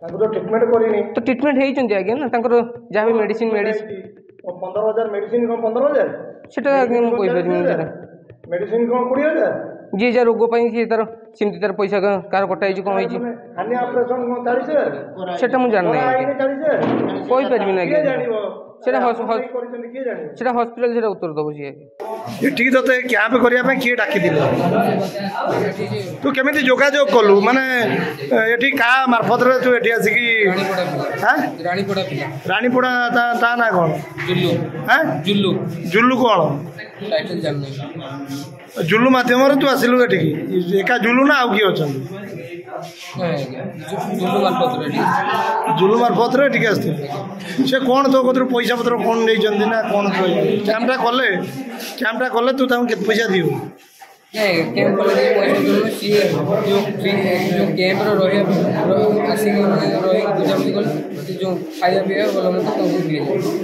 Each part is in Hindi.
ट्रिटमेंट करनी तो ट्रिटमेंट होती आज्ञा ना जहाँ भी मेडिसिन 15,000 मेडिसिन कौन 15,000 सेटा आज्ञा मुझे मेडिसिन कौन 20,000 जी जहाँ रोग सी तार सेमती तार पैसा कार कटा कौन हानि ऑपरेशन कौन 40,000 सेटा मुझे जानना कही पारि ना आज्ञा सेटा हॉस्पिटल से उत्तर दब सी ठीक तो कैंप करने किए डाकी तू केमी जोगाजोग कलु माने ये क्या मार्फत तू ये आसिक रानीपड़ा ता ना कौन जुल्लू जुल्लू कौन जुल्लू मध्यम तू आसिलु ये एका जुल्लू ना आउ किए अच्छा जुल्लू मार्फत से कौन तो कतर पैसा पत्र कौन नहीं ना कौन कैंपटा कले तू के पैसा दियो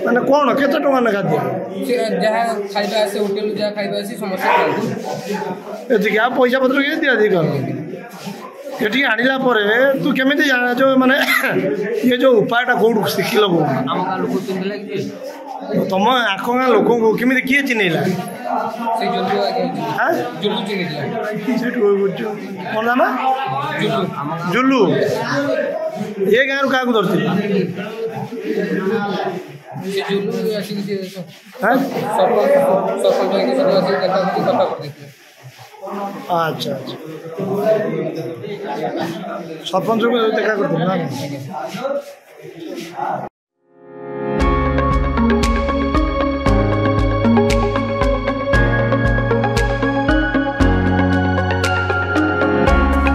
मैंने कौन केते टका ना खाद्य जहाँ खाइबा आसे होटल जहाँ खाइबा आसे समस्त खाते एति क्या पैसा पत्र के दिया दी कर ये आनिला तू केमी जाना जो माने ये जो उपायटा कौट शिखिल तुम आख गाँ लोक केमी किए चिन्हला कौन नाम जुल्लू ये गाँव क्या धरती अच्छा अच्छा सरपंच को देखा करते ना।